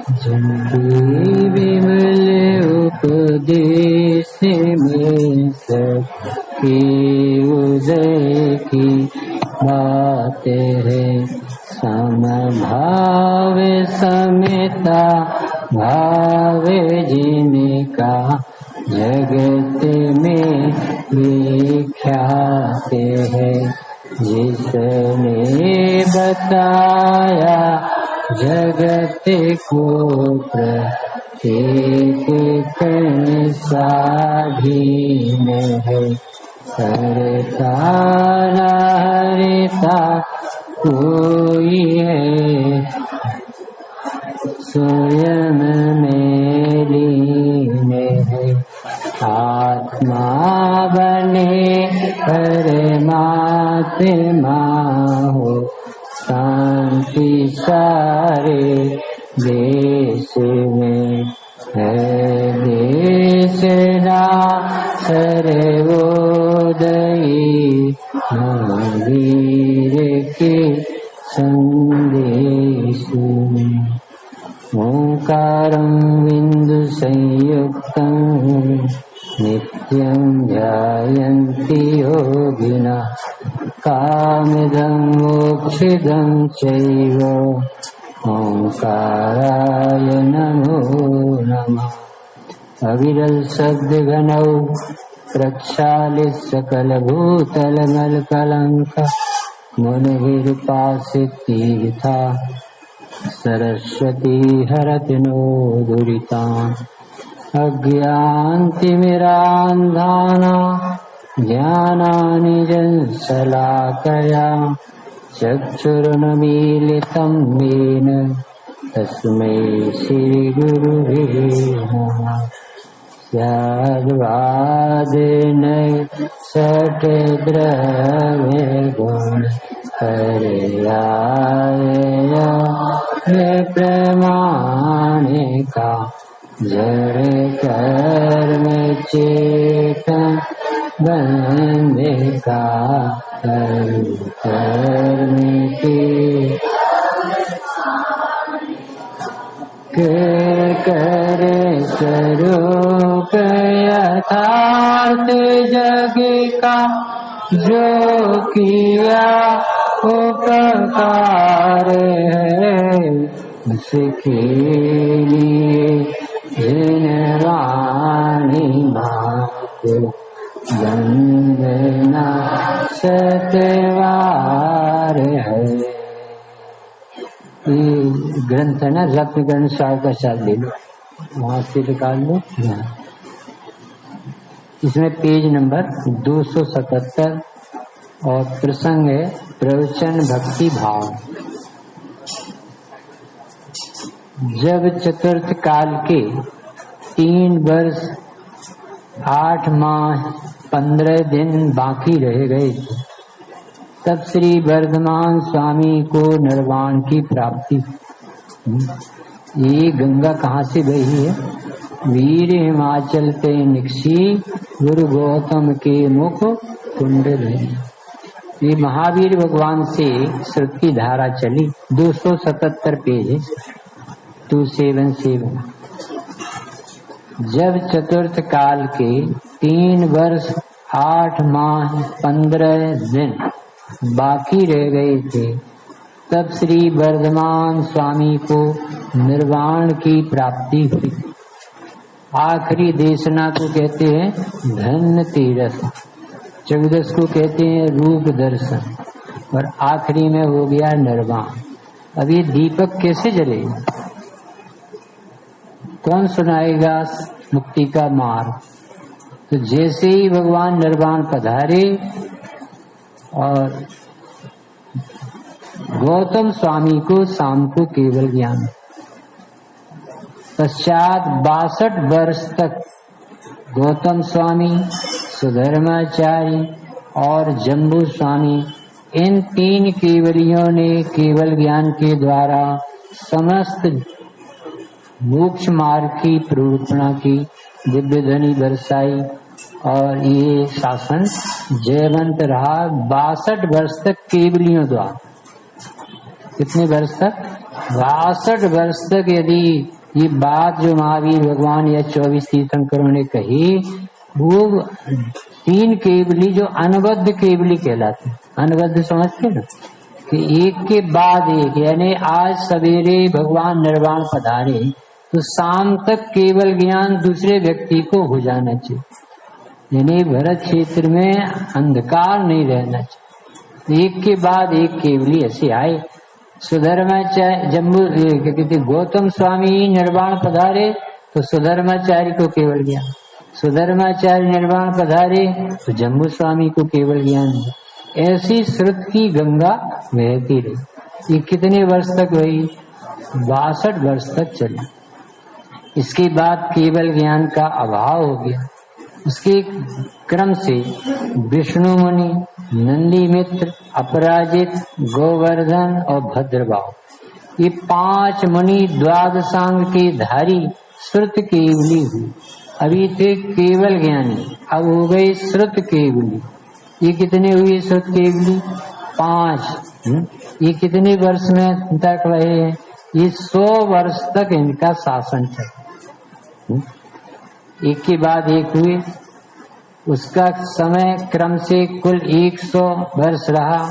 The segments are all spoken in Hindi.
जिनकी विमल उपदेश में सबकी उदय की बातें है। समभाव समता भाव जिनका जगत में विख्यात है। जिसने बताया जगत को प्रत्येक कण स्वाधीन है। करता न हरता कोई है, स्वयं में लीन है। आत्मा बने परमात्मा हो, शांति सारे देश में है। देश ना सर्वोदयी महावीर के संदेश में। ओंकारं बिंदु संयुक्तं नित्यं ध्यायन्ति योगिनः। कामदं मोक्षदं चैव ओंकाराय नमो नमः। अविरल शब्द घनौ प्रक्षालित सकल भूतल मल कलंक। मुनिर्पासित तीर्था सरस्वती हरति नो दुरितान्। अज्ञानतिमिरान्धाना ज्ञानाञ्जनशलाकया चक्षुरुन्मीलितं येन तस्मै श्रीगुरुवे नमः। स्याद्वादेन षट्द्रव्य गुण पर्याय प्रमाणिका। जड़ कर्म चेतन बंधिका। कर्म की करे स्वरूप यथार्थ जग का। जो किया उपकार है उसके लिए जिन वाणी बात वंदना सतवार है। ये ग्रंथ है ना, रत्न ग्रंथ साहब का साथ ले लो, वहां से निकाल लो। इसमें पेज नंबर 277 और प्रसंग है प्रवचन भक्ति भाव। जब चतुर्थ काल के 3 वर्ष 8 माह 15 दिन बाकी रह गए थे, तब श्री वर्धमान स्वामी को निर्वाण की प्राप्ति। ये गंगा कहाँ से बही है? वीर हिमाचल पे निकसी गुरु गौतम के मुख कुंड में। ये महावीर भगवान से श्रुत की धारा चली। 277 पेज है, 277। जब चतुर्थ काल के 3 वर्ष 8 माह 15 दिन बाकी रह गए थे, तब श्री वर्धमान स्वामी को निर्वाण की प्राप्ति हुई। आखिरी देशना को कहते हैं धन्य तीरथ, 14 को कहते हैं रूप दर्शन, और आखिरी में हो गया निर्वाण। अब ये दीपक कैसे जलेगा? कौन सुनाएगा मुक्ति का मार्ग? तो जैसे ही भगवान निर्वाण पधारे और गौतम स्वामी को शाम को केवल ज्ञान, पश्चात 62 वर्ष तक गौतम स्वामी, सुधर्माचार्य और जम्बू स्वामी, इन 3 केवलियों ने केवल ज्ञान के द्वारा समस्त मोक्ष मार्ग की प्ररूपणा की, दिव्य ध्वनि बरसाई, और ये शासन जयवंत रहा 62 वर्ष तक केवलियों द्वारा। कितने वर्ष तक? 62 वर्ष तक यदि ये बात जो महावीर भगवान या 24 तीर्थंकरों ने कही, वो 3 केवली जो अनबद्ध केवली कहलाते, अनबद्ध समझते ना, कि एक के बाद एक, यानी आज सवेरे भगवान निर्वाण पधारे तो शाम तक केवल ज्ञान दूसरे व्यक्ति को हो जाना चाहिए, यानी भरत क्षेत्र में अंधकार नहीं रहना चाहिए। एक के बाद एक केवली ऐसे आए। सुधर्माचार्य जम्बू कहते गौतम स्वामी निर्वाण पधारे तो सुधर्माचार्य को केवल ज्ञान, सुधर्माचार्य निर्वाण पधारे तो जम्बू स्वामी को केवल ज्ञान। ऐसी श्रुत की गंगा बहती रही। ये कितने वर्ष तक रही? 62 वर्ष तक चली। इसके बाद केवल ज्ञान का अभाव हो गया। उसके क्रम से विष्णु मुनि, नंदी मित्र, अपराजित, गोवर्धन और भद्रभाव, ये 5 मुनि द्वादशांग के धारी श्रुत केवली हुई। अभी थे केवल ज्ञानी, अब हो गए श्रुत केवली। ये कितने हुए श्रुत केवली? 5। ये कितने वर्ष में तक रहे हैं? ये 100 वर्ष तक इनका शासन चला। एक के बाद एक हुए। उसका समय क्रम से कुल 100 वर्ष रहा।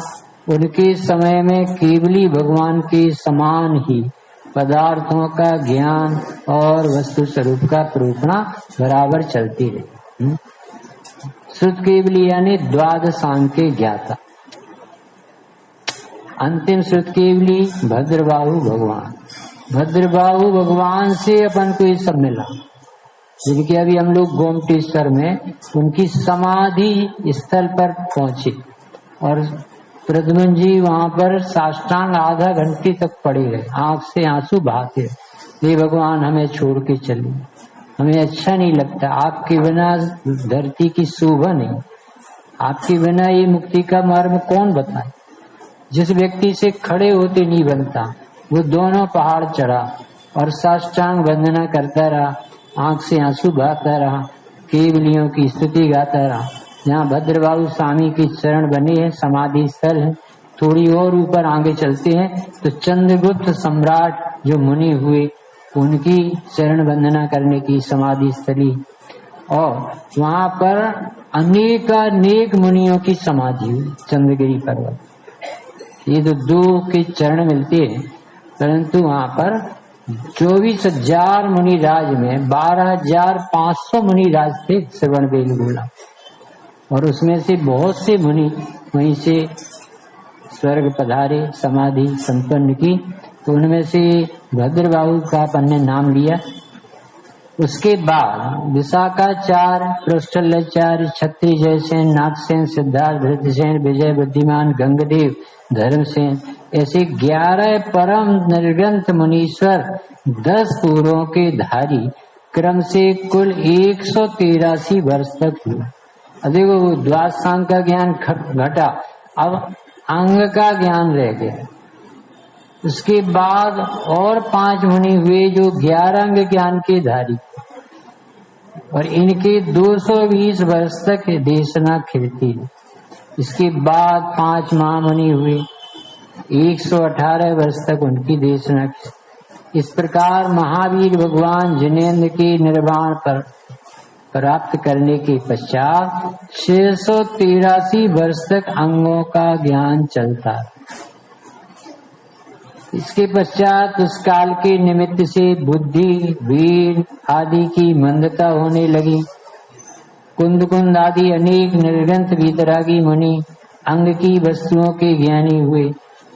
उनके समय में केवली भगवान के समान ही पदार्थों का ज्ञान और वस्तु स्वरूप का प्रोपणा बराबर चलती रही। श्रुत केवली यानी द्वादशांग के ज्ञाता। अंतिम श्रुत केवली भद्रबाहु भगवान। भद्रबाहु भगवान से अपन को ये सब मिला। जिनके अभी हम लोग गोमटेश्वर में उनकी समाधि स्थल पर पहुंचे और प्रद्युम्न जी वहां पर साष्टांग आधा घंटे तक पड़े रहे, आंख से आंसू बहाते। ये भगवान हमें छोड़ के चले, हमें अच्छा नहीं लगता, आपके बिना धरती की शोभा नहीं, आपके बिना ये मुक्ति का मार्ग कौन बताए। जिस व्यक्ति से खड़े होते नहीं बनता, वो दोनों पहाड़ चढ़ा और साष्टांग वंदना करता रहा, आंख से आंसू बहाता रहा, केवलियों की स्तुति गाता रहा। यहाँ भद्रबाहु स्वामी की चरण बने हैं, समाधि स्थल है। थोड़ी और ऊपर आगे चलते हैं तो चंद्रगुप्त सम्राट जो मुनि हुए, उनकी चरण वंदना करने की समाधि स्थली, और वहाँ पर अनेक मुनियों की समाधि हुई चंद्रगिरी पर्वत। ये तो 2 के चरण मिलते हैं, परंतु वहाँ पर 24,000 मुनि राज में 12,500 मुनि राज थे श्रवण बेलगोला, और उसमें से बहुत से मुनि वहीं से स्वर्ग पधारे, समाधि संपन्न की। तो उनमें से भद्रबाहु का अपन ने नाम लिया। उसके बाद विशाखाचार्य, पृष्ठलाचार्य, क्षत्रिय जयसेन, नागसेन, सिद्धार्थ, धृतसेन, विजय, बुद्धिमान, गंगदेव, धर्मसेन, ऐसे 11 परम निर्ग्रंथ मुनीश्वर 10 पूर्वों के धारी क्रम से कुल 183 वर्ष तक हुआ। देखो द्वादशांग का ज्ञान घटा, अब अंग का ज्ञान रह गया। उसके बाद और 5 मुनि हुए जो 11 अंग ज्ञान के धारी, और इनके 220 वर्ष तक देशना खिलती। इसके बाद 5 महामुनि हुए, 118 वर्ष तक उनकी देशना। इस प्रकार महावीर भगवान जिनेन्द्र के निर्वाण पर प्राप्त करने के पश्चात 683 वर्ष तक अंगों का ज्ञान चलता। इसके पश्चात उस काल के निमित्त से बुद्धि, वीर आदि की मंदता होने लगी। कुंद आदि अनेक निर्ग्रंथ वीतरागी मुनि अंग की वस्तुओं के ज्ञानी हुए।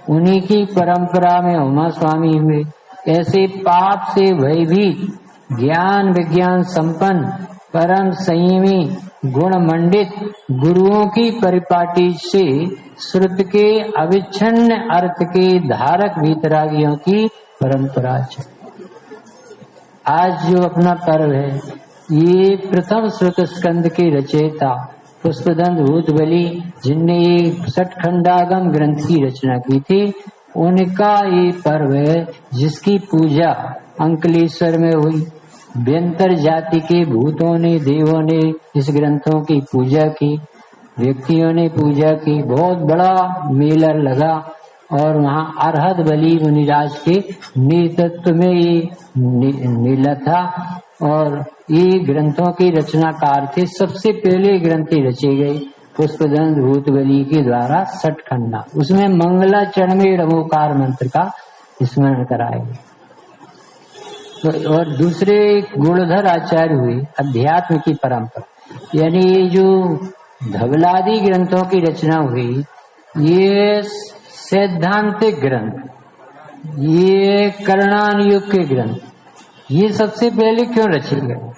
उन्हीं की परंपरा में उमा स्वामी हुए। ऐसे पाप से भयभीत, ज्ञान विज्ञान संपन्न, परम संयमी, गुण मंडित गुरुओं की परिपाटी से श्रुत के अविच्छिन्न अर्थ के धारक वीतरागियों की परंपरा है। आज जो अपना पर्व है, ये प्रथम श्रुत स्कंद के रचयिता पुष्पदंत भूतबली, जिनने ये षटखंडागम ग्रंथ की रचना की थी, उनका ये पर्व है जिसकी पूजा अंकलेश्वर में हुई। व्यंतर जाति के भूतों ने, देवों ने इस ग्रंथों की पूजा की, व्यक्तियों ने पूजा की। बहुत बड़ा मेला लगा और वहाँ अरहत बलि मुनिराज के नेतृत्व में ये नीला था। और ये ग्रंथों के रचनाकार थे। सबसे पहले ग्रंथ रचे गए पुष्पदंत भूतबली के द्वारा सठखंडा। उसमें मंगलाचरण में णवोकार मंत्र का स्मरण कराएंगे। तो और दूसरे गुणधर आचार्य हुए अध्यात्म की परंपरा, यानी ये जो धवलादि ग्रंथों की रचना हुई, ये सैद्धांतिक ग्रंथ, ये करणानुयोग के ग्रंथ, ये सबसे पहले क्यों रचे गए?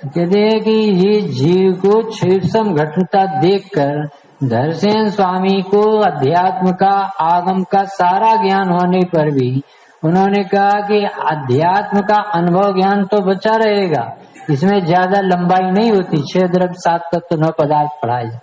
कहते हैं कि ये जीव को क्षेत्रसम घटता देखकर धरसेन स्वामी को अध्यात्म का आगम का सारा ज्ञान होने पर भी उन्होंने कहा कि अध्यात्म का अनुभव ज्ञान तो बचा रहेगा, इसमें ज्यादा लंबाई नहीं होती, 6 द्रव्य 7 तत्व 9 पदार्थ पढ़ाए जाए,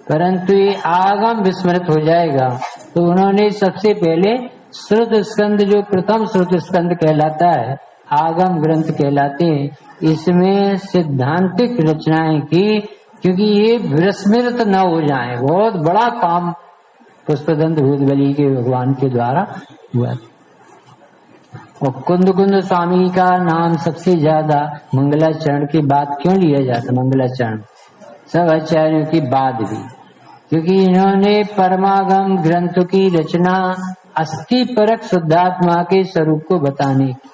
परंतु ये आगम विस्मृत हो जाएगा। तो उन्होंने सबसे पहले श्रुत स्कंद, जो प्रथम श्रुत स्कंद कहलाता है, आगम ग्रंथ कहलाते हैं, इसमें सिद्धांतिक रचनाएं की, क्योंकि ये विस्मृत न हो जाए। बहुत बड़ा काम पुष्पदंत भूतबली के भगवान के द्वारा हुआ। और कुंद स्वामी का नाम सबसे ज्यादा मंगलाचरण के बाद क्यों लिया जाता? मंगलाचरण सब आचार्यों के बाद भी, क्योंकि इन्होंने परमागम ग्रंथ की रचना अस्थि परक शुद्धात्मा के स्वरूप को बताने की।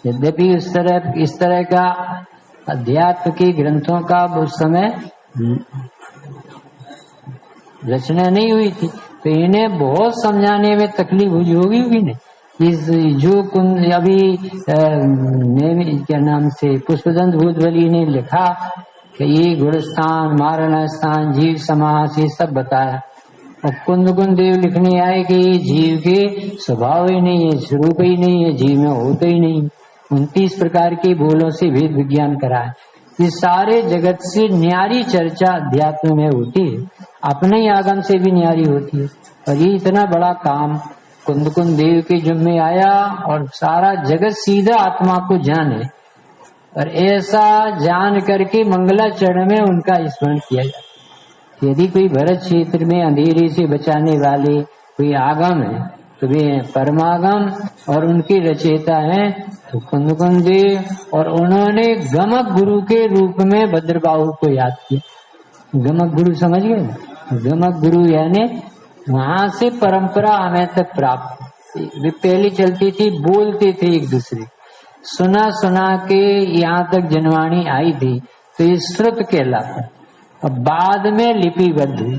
यद्यपि इस तरह का अध्यात्म के ग्रंथों का उस समय रचना नहीं हुई थी, तो इन्हें बहुत समझाने में तकलीफ हुई होगी नहीं। इस जो अभी क्या नाम से पुष्पदंत भूतबली ने लिखा कि ये गुणस्थान, मारण स्थान, जीव समास, ये सब बताया। और कुंद देव लिखने आए कि ये जीव के स्वभाव ही नहीं है, स्वरूप ही नहीं है, जीव में होता ही नहीं। 29 प्रकार के बोलों से वेद विज्ञान कराए। ये सारे जगत से न्यारी चर्चा अध्यात्म में होती है, अपने ही आगम से भी न्यारी होती है। और ये इतना बड़ा काम कुंद देव के जिम्मे आया और सारा जगत सीधा आत्मा को जाने, और ऐसा जान करके मंगलाचरण में उनका स्मरण किया जाए। यदि कोई भरत क्षेत्र में अंधेरे से बचाने वाले कोई आगम है तो वे परमागम और उनके रचयिता हैं तो कुंद देव। और उन्होंने गमक गुरु के रूप में भद्रबाहु को याद किया। गमक गुरु समझ गए? गमक गुरु यानी वहां से परंपरा हमें तक प्राप्त। वे पहले चलती थी, बोलते थे एक दूसरे, सुना के यहाँ तक जनवाणी आई थी, तो ये श्रुत कहलाता। और बाद में लिपिबद्ध हुई।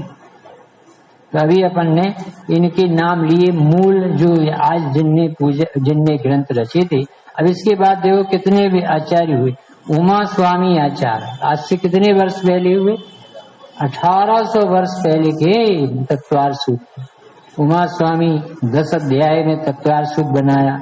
तो अभी अपन ने इनके नाम लिए, मूल जो आज जिनने ग्रंथ रचे थे। अब इसके बाद देखो कितने भी आचार्य हुए। उमा स्वामी आचार्य आज से कितने वर्ष पहले हुए? 1800 वर्ष पहले के तत्वार सूत्र। उमा स्वामी 10 अध्याय में तत्वार सूत्र बनाया।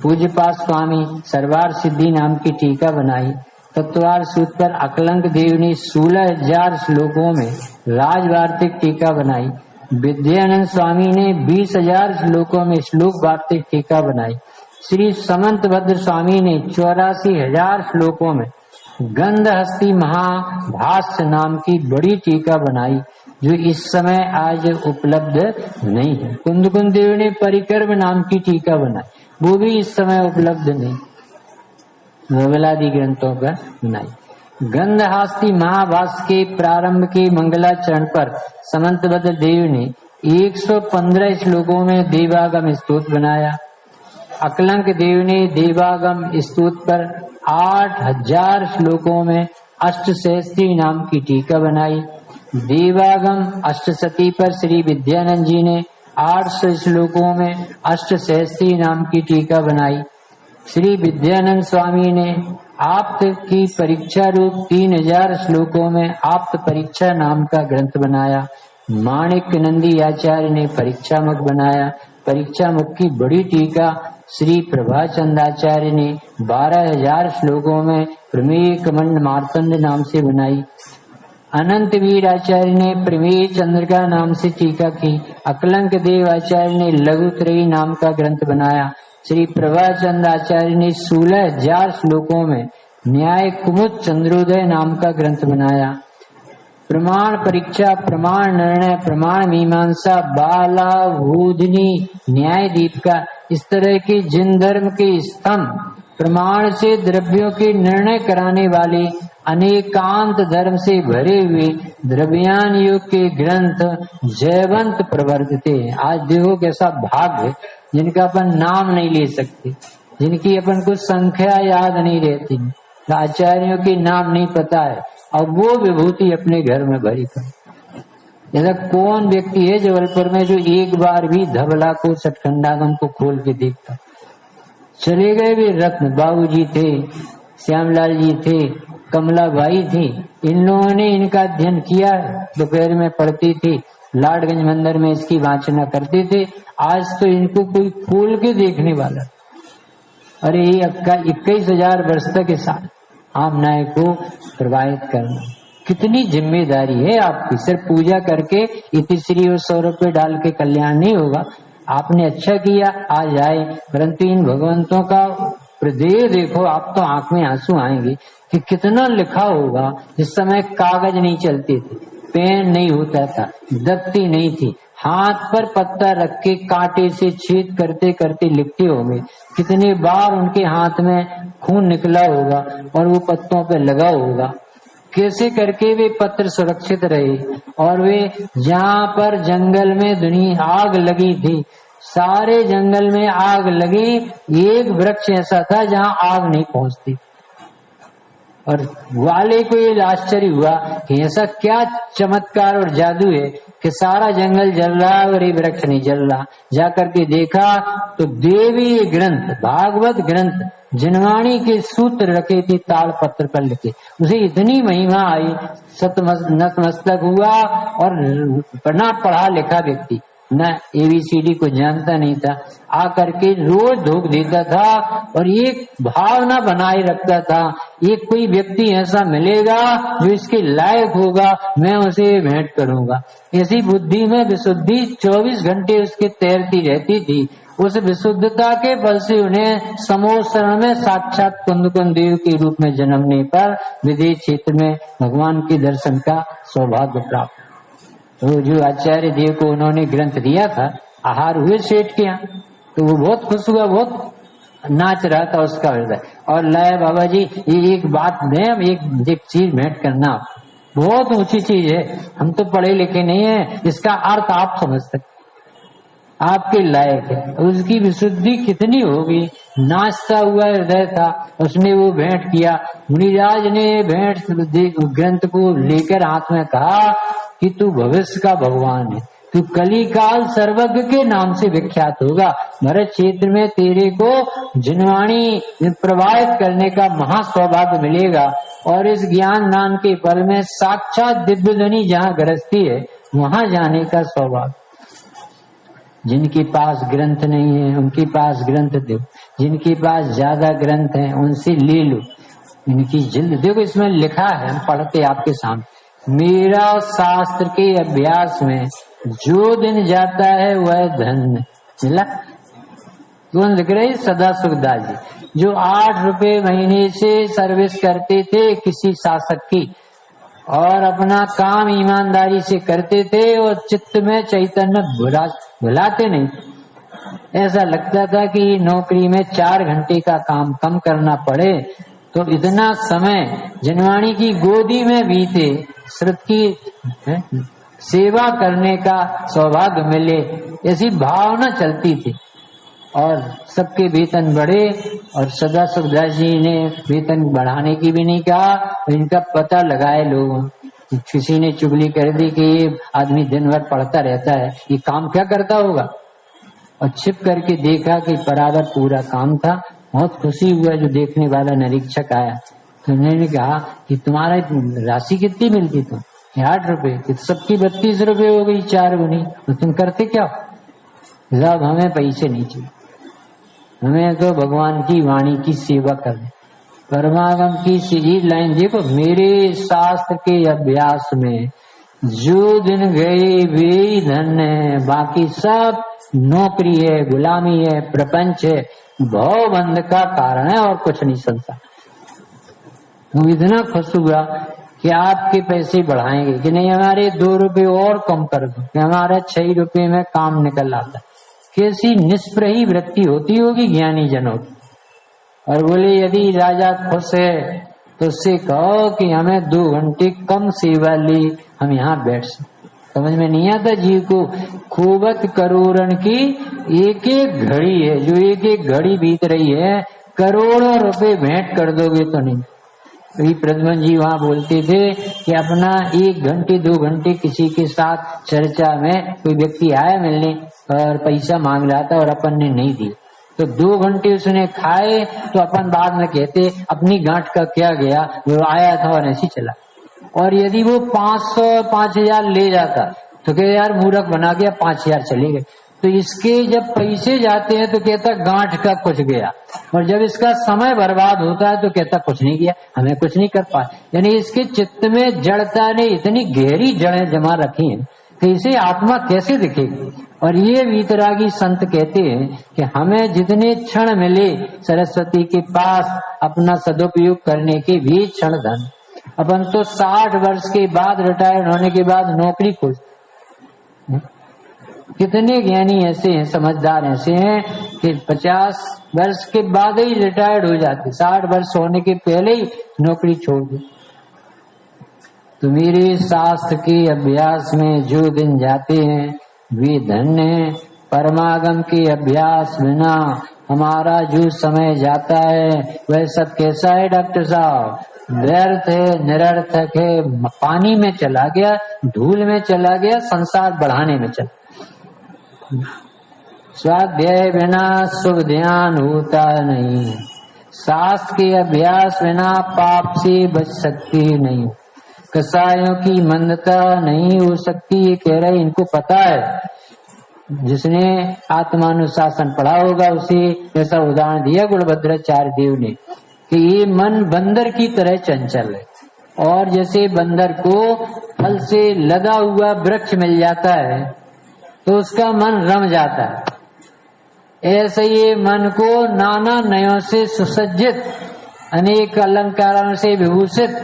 पूज्यपाद स्वामी सर्वार सिद्धि नाम की टीका बनाई। तत्वार सूत्र पर अकलंक देव ने 16,000 श्लोकों में राजवार्तिक टीका बनाई। विद्यानंद स्वामी ने 20,000 श्लोकों में श्लोक वार्तिक टीका बनाई। श्री समंत भद्र स्वामी ने 84,000 श्लोकों में गंधहस्ती महाभाष्य नाम की बड़ी टीका बनाई, जो इस समय आज उपलब्ध नहीं है। कुंद देव ने परिक्रम नाम की टीका बनाई, वो भी इस समय उपलब्ध नहीं, नवलादि ग्रंथों का बनाई। गंधहस्ती महाभाष्य के प्रारंभ के मंगलाचरण पर समंत भद्र देव ने 115 श्लोकों में देवागम स्तोत्र बनाया। अकलंक देव ने देवागम स्तोत्र पर 8,000 श्लोकों में अष्टसहस्त्री नाम की टीका बनाई। देवागम अष्टसती पर श्री विद्यानंद जी ने 800 श्लोकों में अष्टसहस्त्री नाम की टीका बनाई। श्री विद्यानंद स्वामी ने आप्त की परीक्षा रूप 3,000 श्लोकों में आप्त परीक्षा नाम का ग्रंथ बनाया। माणिक नंदी आचार्य ने परीक्षामुख बनाया। परीक्षामुख की बड़ी टीका श्री प्रभाचंद आचार्य ने 12,000 श्लोकों में प्रमेय कमंड मार्तंड नाम से बनाई। अनंत वीर आचार्य ने प्रमेय चंद्रिका नाम से टीका की। अकलंक देव आचार्य ने लघुत्रयी नाम का ग्रंथ बनाया। श्री प्रभाचंद आचार्य ने 16,000 श्लोकों में न्याय कुमुद चंद्रोदय नाम का ग्रंथ बनाया। प्रमाण परीक्षा, प्रमाण निर्णय, प्रमाण मीमांसा, बाला, भूधनी, न्याय दीपिका, इस तरह के जिन धर्म के स्तंभ प्रमाण से द्रव्यों के निर्णय कराने वाले अनेकांत धर्म से भरे हुए द्रव्यान युग के ग्रंथ जयवंत प्रवर्तते। आज देखो कैसा भाग्य जिनका अपन नाम नहीं ले सकते, जिनकी अपन को संख्या याद नहीं रहती, आचार्यों के नाम नहीं पता है, और वो विभूति अपने घर में भरी कर। ऐसा कौन व्यक्ति है जबलपुर में जो एक बार भी धबला को, सटखंडागम को खोल के देखता? चले गए भी रत्न, बाबूजी थे, श्यामलाल जी थे, कमलाबाई थी, इन लोगों ने इनका अध्ययन किया, दोपहर में पढ़ती थी, लाडगंज मंदिर में इसकी वाचना करते थे। आज तो इनको कोई खोल के देखने वाला। अरे ये 21,000 वर्ष तक इस आम न्याय को प्रवाहित करना कितनी जिम्मेदारी है आपकी। सिर्फ पूजा करके इतिश्री और 100 रुपये डाल के कल्याण नहीं होगा। आपने अच्छा किया आज आए, परंतु इन भगवंतों का हृदय देखो, आप तो आंख में आंसू आएंगे कि कितना लिखा होगा। जिस समय कागज नहीं चलते थे, पेन नहीं होता था, दफ्ती नहीं थी, हाथ पर पत्ता रख के कांटे से छेद करते करते लिखते होंगे, कितने बार उनके हाथ में खून निकला होगा और वो पत्तों पे लगा होगा। कैसे करके वे पत्र सुरक्षित रहे। और वे जहाँ पर जंगल में दुनिया आग लगी थी, सारे जंगल में आग लगी, एक वृक्ष ऐसा था जहाँ आग नहीं पहुंचती। और वाले को ये आश्चर्य हुआ कि ऐसा क्या चमत्कार और जादू है कि सारा जंगल जल रहा और ये वृक्ष नहीं जल रहा। जाकर के देखा तो देवी ग्रंथ, भागवत ग्रंथ, जिनवाणी के सूत्र रखे थे ताड़ पत्र पर लिखे। उसे इतनी महिमा आई, नतमस्तक हुआ। और बना पढ़ा लिखा व्यक्ति, न ABCD को जानता नहीं था, आकर के रोज धूप देता था और एक भावना बनाए रखता था, एक कोई व्यक्ति ऐसा मिलेगा जो इसके लायक होगा, मैं उसे भेंट करूंगा। ऐसी बुद्धि में विशुद्धि 24 घंटे उसके तैरती रहती थी। उस विशुद्धता के बल से उन्हें समोसरण में साक्षात कुंदकुंद देव के रूप में जन्मने पर विदेश क्षेत्र में भगवान के दर्शन का सौभाग्य प्राप्त। तो जो आचार्य देव को उन्होंने ग्रंथ दिया था, आहार हुए सेठ के यहाँ, तो वो बहुत खुश हुआ, बहुत नाच रहा था उसका हृदय। और लाया बाबा जी ये एक बात दें, एक चीज भेंट करना, बहुत ऊंची चीज है, हम तो पढ़े लिखे नहीं है, इसका अर्थ आप समझ सकते, आपके लायक है। उसकी विशुद्धि कितनी होगी, नाचता हुआ हृदय था, उसने वो भेंट किया। मुनिराज ने भेंट ग्रंथ को लेकर हाथ में कहा कि तू भविष्य का भगवान है, तू कलिकाल सर्वज्ञ के नाम से विख्यात होगा। भरत क्षेत्र में तेरे को जिनवाणी प्रवाहित करने का महासौभाग्य मिलेगा और इस ज्ञान दान के फल में साक्षात दिव्य ध्वनि जहाँ गरजती है वहां जाने का सौभाग्य। जिनके पास ग्रंथ नहीं है उनके पास ग्रंथ दो, जिनके पास ज्यादा ग्रंथ है उनसे ले लो। इनकी जिल्द देखो, इसमें लिखा है, हम पढ़ते आपके सामने, मेरा शास्त्र के अभ्यास में जो दिन जाता है वह धन्य। मिला कौन लिख रहे? सदा सुखदास जी, जो 8 रुपए महीने से सर्विस करते थे किसी शासक की और अपना काम ईमानदारी से करते थे और चित्त में चैतन्य भुलाते नहीं। ऐसा लगता था कि नौकरी में 4 घंटे का काम कम करना पड़े तो इतना समय जिनवाणी की गोदी में बीते, श्रुत की सेवा करने का सौभाग्य मिले, ऐसी भावना चलती थी। और सबके वेतन बढ़े और सदा सुखदास जी ने वेतन बढ़ाने की भी नहीं कहा, इनका पता लगाए लोगों। किसी ने चुगली कर दी कि ये आदमी दिन भर पढ़ता रहता है, ये काम क्या करता होगा, और छिप करके देखा कि बराबर पूरा काम था। बहुत खुशी हुआ जो देखने वाला निरीक्षक आया तो उन्होंने कहा कि तुम्हारा राशि कितनी मिलती तुम? 8 रुपए, सबकी 32 रुपए हो गई, 4 गुनी, तो तुम करते क्या? जब हमें पैसे नहीं चाहिए, हमें तो भगवान की वाणी की सेवा करनी। परमागम की सीधी लाइन देखो, मेरे शास्त्र के अभ्यास में जो दिन गए वे धन्य है, बाकी सब नौकरी है, गुलामी है, प्रपंच है, भवबंध का कारण है और कुछ नहीं। संसार वो इतना खुश हुआ कि आपके पैसे बढ़ाएंगे कि नहीं, हमारे 2 रुपए और कम कर दो कि हमारा 6 रुपए में काम निकल आता। कैसी निष्प्रही वृत्ति होती होगी ज्ञानी जनों की। और बोले यदि राजा खुश है तो उससे कहो कि हमें 2 घंटे कम सेवा ली, हम यहाँ बैठ सकते। समझ में नहीं आता जीव को। खूबत करोड़न की एक एक घड़ी है, जो एक एक घड़ी बीत रही है, करोड़ों रुपए भेंट कर दोगे तो नहीं। वही प्रद्युम्न जी वहाँ बोलते थे कि अपना 1 घंटे 2 घंटे किसी के साथ चर्चा में कोई व्यक्ति आया मिलने और पैसा मांग रहा था और अपन ने नहीं दी, तो 2 घंटे उसने खाए तो अपन बाद में कहते अपनी गांठ का क्या गया, वो आया था और ऐसे चला। और यदि वो 500 5000 ले जाता तो कहे यार मूर्ख बना गया, 5000 चले गए। तो इसके जब पैसे जाते हैं तो कहता गांठ का कुछ गया, और जब इसका समय बर्बाद होता है तो कहता कुछ नहीं किया, हमें कुछ नहीं कर पाए। यानी इसके चित्त में जड़ता ने इतनी गहरी जड़ें जमा रखी हैं कि इसे आत्मा कैसे दिखेगी। और ये वीतरागी संत कहते हैं कि हमें जितने क्षण मिले सरस्वती के पास अपना सदुपयोग करने के भी क्षण धन। अपन तो 60 वर्ष के बाद रिटायर्ड होने के बाद नौकरी खोज। कितने ज्ञानी ऐसे हैं, समझदार ऐसे हैं कि 50 वर्ष के बाद ही रिटायर्ड हो जाते, 60 वर्ष होने के पहले ही नौकरी छोड़ दे। तो मेरे शास्त्र के अभ्यास में जो दिन जाते हैं वे धन्य हैं। परमागम के अभ्यास बिना हमारा जो समय जाता है वह सब कैसा है डॉक्टर साहब, व्यर्थ है, निरर्थक है, पानी में चला गया, धूल में चला गया, संसार बढ़ाने में चला। स्वाध्याय बिना शुभ ध्यान होता नहीं, शास्त्र के अभ्यास बिना पाप से बच सकती नहीं, कसायों की मंदता नहीं हो सकती। ये कह रहे इनको पता है, जिसने आत्मानुशासन पढ़ा होगा उसे ऐसा उदाहरण दिया गुणभद्राचार्य देव ने कि ये मन बंदर की तरह चंचल है, और जैसे बंदर को फल से लदा हुआ वृक्ष मिल जाता है तो उसका मन रम जाता है, ऐसे ये मन को नाना नयों से सुसज्जित, अनेक अलंकारों से विभूषित,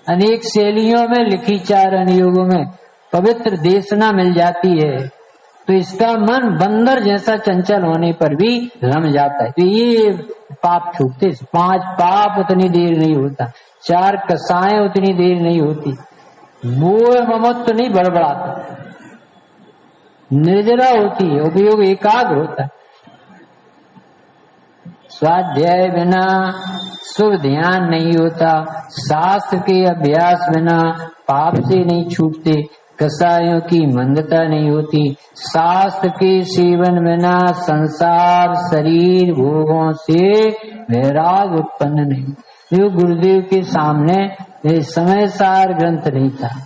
अनेक शैलियों में लिखी 4 अनुयोगों में पवित्र देशना मिल जाती है, तो इसका मन बंदर जैसा चंचल होने पर भी रम जाता है। तो ये पाप छूटते, 5 पाप उतनी देर नहीं होता, 4 कसाएं उतनी देर नहीं होती, मोह ममत्व नहीं बड़बड़ाता, निर्जरा होती है, उपयोग एकाग्र होता है। स्वाध्याय बिना शुभ ध्यान नहीं होता, शास्त्र के अभ्यास बिना पाप से नहीं छूटते, कसायों की मंदता नहीं होती, शास्त्र के सेवन बिना संसार शरीर भोगों से वैराग उत्पन्न नहीं। जो गुरुदेव के सामने समय सार ग्रंथ नहीं था,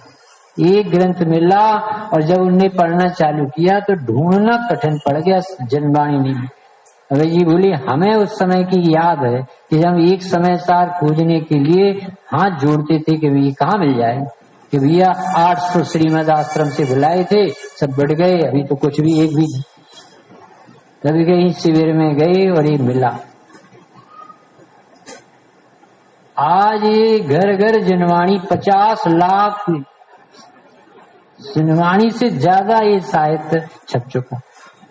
एक ग्रंथ मिला और जब उनने पढ़ना चालू किया तो ढूंढना कठिन पड़ गया, जनवाणी नहीं। अबे जी बोली हमें उस समय की याद है कि हम एक समय सार खोजने के लिए हाथ जोड़ते थे कि ये कहाँ मिल जाए, कि भैया 800 श्रीमद आश्रम से बुलाए थे, सब बढ़ गए, अभी तो कुछ भी एक भी नहीं। कभी कहीं शिविर में गए और ये मिला। आज ये घर घर जनवाणी 50 लाख जनवाणी से ज्यादा ये साहित्य छप चुका।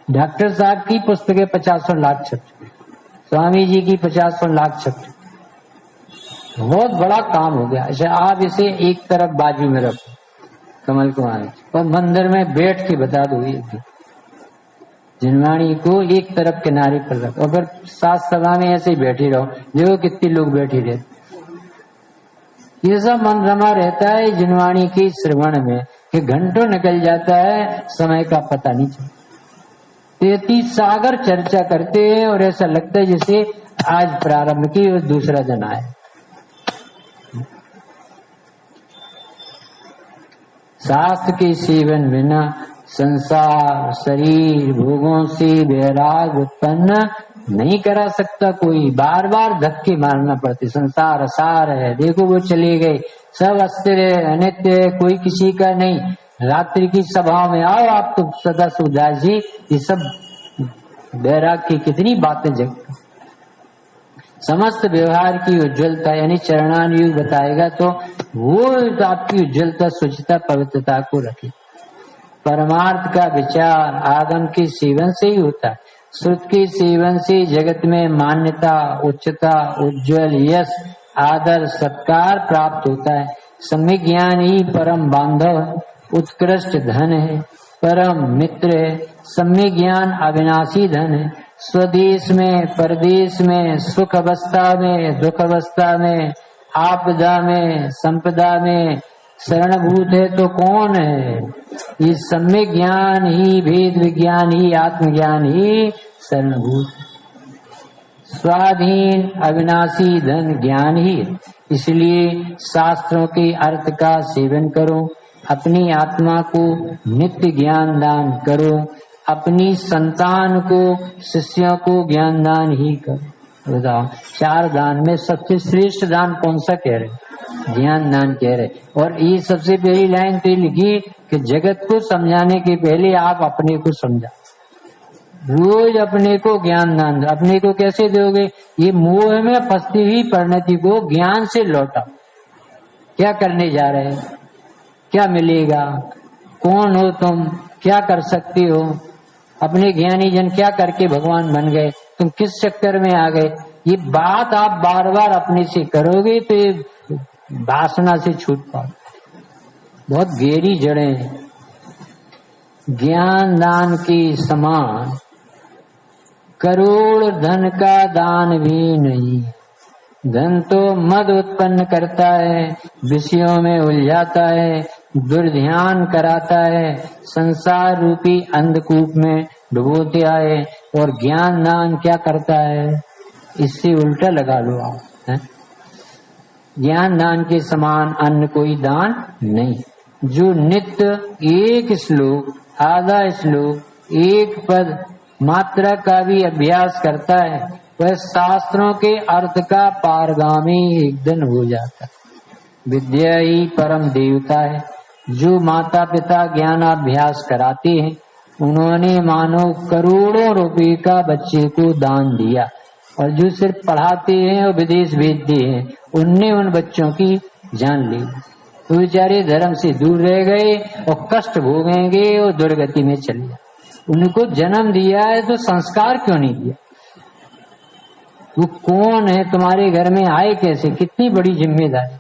डॉक्टर साहब की पुस्तकें 50 लाख छप चुकी, स्वामी जी की 50 लाख छप चुकी। बहुत बड़ा काम हो गया। अच्छा आप इसे एक तरफ बाजू में रखो कमल कुमार और मंदिर में बैठ के बता दो, ये जनवाणी को एक तरफ किनारे पर रखो, अगर साथ सभा में ऐसे ही बैठी रहो, देखो कितने लोग बैठे रहते, ये सब मन रमा रहता है जनवाणी के श्रवण में कि घंटों निकल जाता है, समय का पता नहीं चलता। 33 सागर चर्चा करते हैं और ऐसा लगता है जैसे आज प्रारंभ की और दूसरा दिन आए। शास्त्र के सेवन बिना संसार शरीर भोगों से वैराग उत्पन्न नहीं करा सकता कोई। बार बार धक्के मारना पड़ते, संसार असार है, देखो वो चले गए, सब अस्थिर है, अनित्य है, कोई किसी का नहीं। रात्रि की सभा में आओ आप तो सदा सुदास जी, ये सब वैराग की कितनी बातें जगती। समस्त व्यवहार की उज्ज्वलता यानी चरणानुयोग बताएगा तो वो आपकी उज्ज्वलता, स्वच्छता, पवित्रता को रखे। परमार्थ का विचार आगम के सेवन से ही होता है। श्रुत के सेवन से जगत में मान्यता, उच्चता, उज्जवल यश, आदर, सत्कार प्राप्त होता है। सम्यक ज्ञान ही परम बांधव, उत्कृष्ट धन है, परम मित्र है। सम्यक ज्ञान अविनाशी धन है। स्वदेश में, परदेश में, सुख अवस्था में, दुख अवस्था में, आपदा में, संपदा में शरणभूत है तो कौन है? ये सम्यक ज्ञान ही, भेद विज्ञान ही, आत्मज्ञान ही शरणभूत। स्वाधीन अविनाशी धन ज्ञान ही। इसलिए शास्त्रों के अर्थ का सेवन करो, अपनी आत्मा को नित्य ज्ञान दान करो, अपनी संतान को, शिष्यों को ज्ञान दान ही करो। बताओ, 4 दान में सबसे श्रेष्ठ दान कौन सा कह रहे? ज्ञान दान कह रहे। और ये सबसे पहली लाइन तो लिखी कि जगत को समझाने के पहले आप अपने को समझा। रोज अपने को ज्ञान दान। अपने को कैसे दोगे? ये मोह में फंसती हुई परिणति को ज्ञान से लौटा। क्या करने जा रहे हैं? क्या मिलेगा? कौन हो तुम? क्या कर सकते हो? अपने ज्ञानी जन क्या करके भगवान बन गए? तुम किस चक्कर में आ गए? ये बात आप बार बार अपने से करोगे तो ये वासना से छूट पाओ। बहुत गहरी जड़ें हैं। ज्ञान दान के समान करोड़ धन का दान भी नहीं। धन तो मद उत्पन्न करता है, विषयों में उलझाता है, दुर्ध्यान कराता है, संसार रूपी अंधकूप में डुबोता है। और ज्ञान दान क्या करता है? इससे उल्टा लगा लो आप, है? ज्ञान दान के समान अन्य कोई दान नहीं। जो नित्य एक श्लोक, आधा श्लोक, एक पद मात्रा का भी अभ्यास करता है, वह शास्त्रों के अर्थ का पारगामी एक दिन हो जाता है। विद्या ही परम देवता है। जो माता पिता ज्ञानाभ्यास कराते हैं, उन्होंने मानो करोड़ों रुपए का बच्चे को दान दिया। और जो सिर्फ पढ़ाते हैं और विदेश भेजते हैं, उनने उन बच्चों की जान ली। तो बेचारे धर्म से दूर रह गए और कष्ट भोगेंगे और दुर्गति में चले जाए। उनको जन्म दिया है तो संस्कार क्यों नहीं दिया? वो कौन है? तुम्हारे घर में आए कैसे? कितनी बड़ी जिम्मेदारी।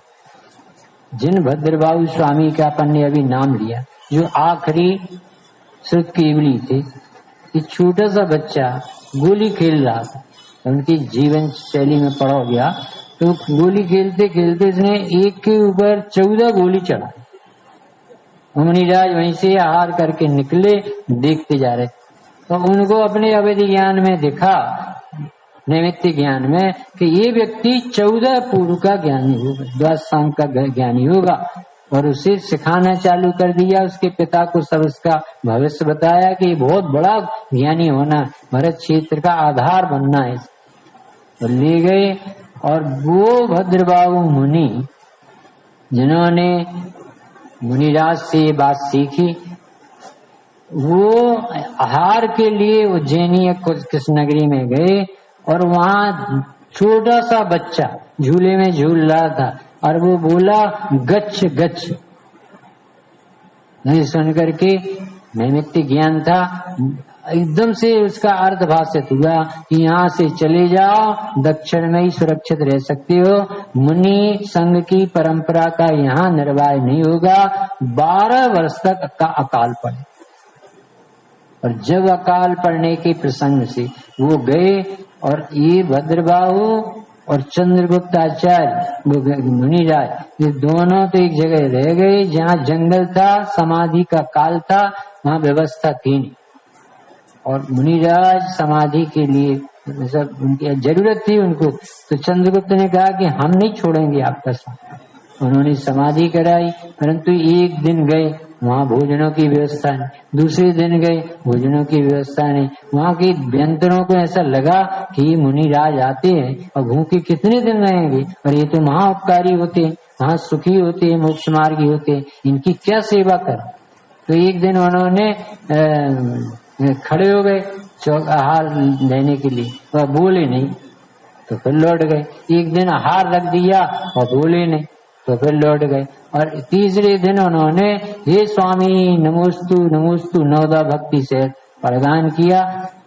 जिन भद्रबाहु स्वामी का अपन ने अभी नाम लिया, जो आखिरी श्रुत केवली थे, कि छोटा सा बच्चा गोली खेल रहा था, उनकी जीवन शैली में पड़ा गया। तो गोली खेलते खेलते इसने एक के ऊपर 14 गोली चढ़ा। मुनिराज वहीं से आहार करके निकले, देखते जा रहे। तो उनको अपने अवैध ज्ञान में दिखा, नैमित्तिक ज्ञान में, कि ये व्यक्ति 14 पूर्व का ज्ञानी होगा, 10 शाम का ज्ञानी होगा। और उसे सिखाना चालू कर दिया। उसके पिता को सब इसका भविष्य बताया कि बहुत बड़ा ज्ञानी होना, भरत क्षेत्र का आधार बनना है। तो ले गए। और वो भद्रबाहु मुनि जिन्होंने मुनिराज से ये बात सीखी, वो आहार के लिए उज्जैनी कृष्णनगरी में गए। और वहां छोटा सा बच्चा झूले में झूल रहा था, और वो बोला गच्छ गच्छ। नहीं सुन करके, नैमित्तिक ज्ञान था, एकदम से उसका अर्थ भाषित हुआ कि यहाँ से चले जाओ, दक्षिण में ही सुरक्षित रह सकते हो। मुनि संघ की परंपरा का यहाँ निर्वाह नहीं होगा। 12 वर्ष तक का अकाल पड़े। और जब अकाल पड़ने के प्रसंग से वो गए, और ये भद्रबाहु और चंद्रगुप्त आचार्य मुनिराज, ये दोनों तो एक जगह रह गए जहाँ जंगल था, समाधि का काल था, वहाँ व्यवस्था थी नहीं। और मुनिराज समाधि के लिए सब उनकी जरूरत थी उनको। तो चंद्रगुप्त ने कहा कि हम नहीं छोड़ेंगे आपका साथ। उन्होंने समाधि कराई। परंतु एक दिन गए, वहाँ भोजनों की व्यवस्था नहीं। दूसरे दिन गए, भोजनों की व्यवस्था नहीं। वहाँ के व्यंतरों को ऐसा लगा कि ये मुनिराज आते हैं और भूखे कितने दिन रहेंगे, और ये तो महा उपकारी होते हैं, वहाँ सुखी होते हैं, मोक्ष मार्गी होते हैं, इनकी क्या सेवा कर। तो एक दिन उन्होंने खड़े हो गए आहार लेने के लिए, वह बोले नहीं। तो फिर लौट गए। एक दिन आहार रख दिया और बोले नहीं। तो फिर लौट गए। और तीसरे दिन उन्होंने हे स्वामी नमोस्तु नमोस्तु नवदा भक्ति से प्रदान किया।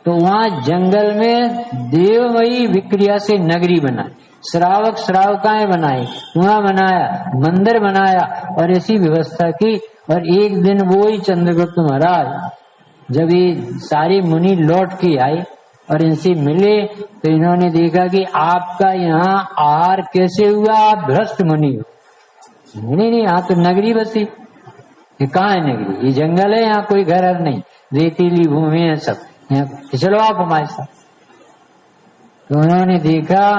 तो वहां जंगल में देवमयी विक्रिया से नगरी बनाई, श्रावक श्रावकाएं बनाई, कुआं बनाया, मंदिर बनाया और ऐसी व्यवस्था की। और एक दिन वो ही चंद्रगुप्त महाराज जब ये सारे मुनि लौट के आए और इनसे मिले तो इन्होंने देखा कि आपका यहाँ आहार कैसे हुआ, आप भ्रष्ट मुनि हो। नहीं, यहाँ तो नगरी बसी। ये कहाँ है नगरी? ये जंगल है, यहाँ कोई घर नहीं, रेतीली भूमि है सब, यहाँ चलो आप हमारे साथ। तो उन्होंने देखा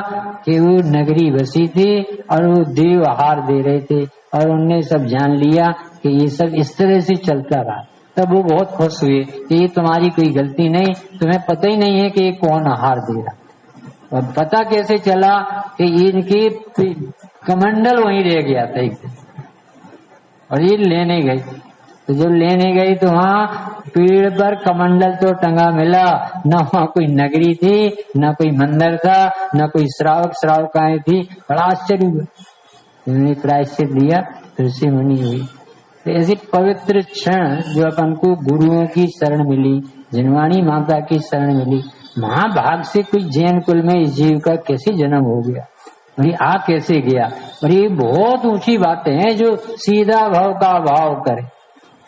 कि वो नगरी बसी थी और वो देव आहार दे रहे थे और उनने सब जान लिया कि ये सब इस तरह से चलता रहा। तब वो बहुत खुश हुए कि ये तुम्हारी कोई गलती नहीं, तुम्हें पता ही नहीं है कि ये कौन आहार दे रहा। और पता कैसे चला कि इनकी कमंडल वहीं रह गया था एक दिन और ये लेने गई। तो जब लेने गई तो वहाँ पेड़ पर कमंडल तो टंगा मिला, न वहाँ कोई नगरी थी, न कोई मंदिर था, न कोई श्रावक श्रावकाएं थी। बड़ा आश्चर्य हुआ। उन्होंने प्रायश्चित दिया, फिर से मुनि हुई। तो ऐसी पवित्र क्षण जो अपन को गुरुओं की शरण मिली, जिनवाणी माता की शरण मिली, महाभाग से कोई जैन कुल में इस जीव का कैसे जन्म हो गया और ये आ कैसे गया। और ये बहुत ऊंची बातें हैं जो सीधा भाव का भाव करे।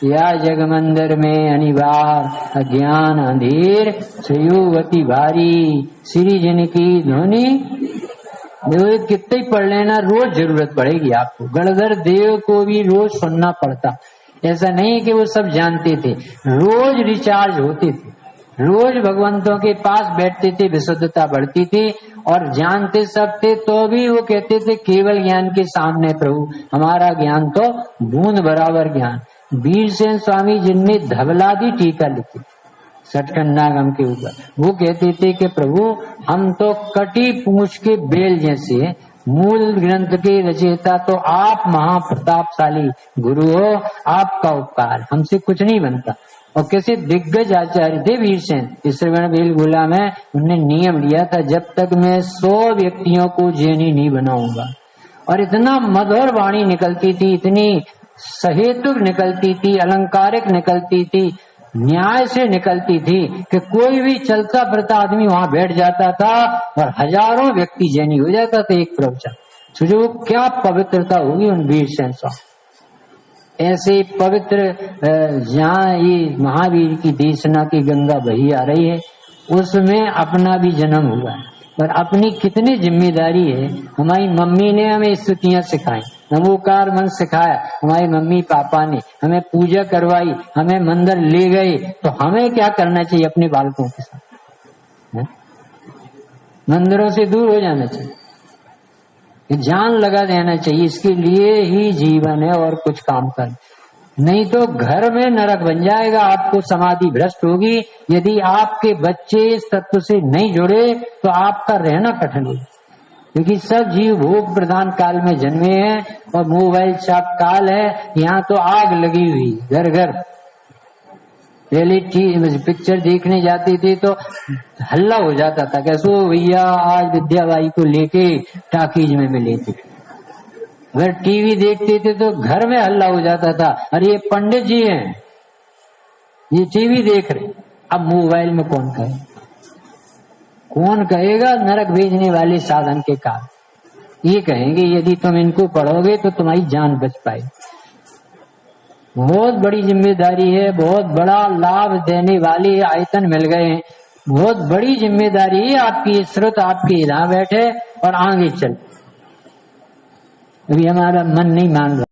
या जग मंदिर में अनिवार अज्ञान अंधेर सयुवती भारी श्री जन की ध्वनि। देखो कितने ही पढ़ लेना, रोज जरूरत पड़ेगी आपको। गणधर देव को भी रोज सुनना पड़ता। ऐसा नहीं कि वो सब जानते थे, रोज रिचार्ज होते थे, रोज भगवंतों के पास बैठते थे, विशुद्धता बढ़ती थी। और जानते सब थे तो भी वो कहते थे केवल ज्ञान के सामने प्रभु हमारा ज्ञान तो बूंद बराबर ज्ञान। वीरसेन स्वामी जिनने धवलादी टीका लिखी सटकंडागम के ऊपर, वो कहते थे कि प्रभु हम तो कटी पूंछ के बेल जैसे, मूल ग्रंथ के रचयिता तो आप महाप्रतापशाली गुरु हो, आपका उपकार हमसे कुछ नहीं बनता। और कैसे दिग्गज आचार्य थे वीरसेन। श्रवण बेल गोला में उन्होंने नियम लिया था, जब तक मैं 100 व्यक्तियों को जैनी नहीं बनाऊंगा। और इतना मधुर वाणी निकलती थी, इतनी सहेतुक निकलती थी, अलंकारिक निकलती थी, न्याय से निकलती थी कि कोई भी चलता फिरता आदमी वहां बैठ जाता था और हजारों व्यक्ति जैनी हो जाता था एक प्रवचन। सोचो क्या पवित्रता होगी उन वीरसेन स्वामी। ऐसे पवित्र जहाँ ये महावीर की देशना की गंगा बही आ रही है, उसमें अपना भी जन्म हुआ है। पर अपनी कितनी जिम्मेदारी है। हमारी मम्मी ने हमें स्तुतियां सिखाई, नमोकार मन सिखाया, हमारी मम्मी पापा ने हमें पूजा करवाई, हमें मंदिर ले गए, तो हमें क्या करना चाहिए अपने बालकों के साथ? मंदिरों से दूर हो जाना चाहिए, जान लगा देना चाहिए। इसके लिए ही जीवन है और कुछ काम कर, नहीं तो घर में नरक बन जाएगा, आपको समाधि भ्रष्ट होगी। यदि आपके बच्चे इस तत्व से नहीं जुड़े तो आपका रहना कठिन होगा। क्योंकि सब जीव भोग प्रधान काल में जन्मे हैं और मोबाइल छाप काल है। यहाँ तो आग लगी हुई घर घर। पहले पिक्चर देखने जाती थी तो हल्ला हो जाता था, कैसो भैया आज विद्याबाई को लेके टाकीज में मिले थे। अगर टीवी देखते थे तो घर में हल्ला हो जाता था, अरे ये पंडित जी हैं, ये टीवी देख रहे। अब मोबाइल में कौन कहे, कौन कहेगा? नरक भेजने वाले साधन के कारण ये कहेंगे यदि तुम इनको पढ़ोगे तो तुम्हारी जान बच पाएगी। बहुत बड़ी जिम्मेदारी है, बहुत बड़ा लाभ देने वाले आयतन मिल गए हैं, बहुत बड़ी जिम्मेदारी है आपकी। स्रोत आपके यहाँ बैठे और आगे चल। अभी हमारा मन नहीं मान रहा।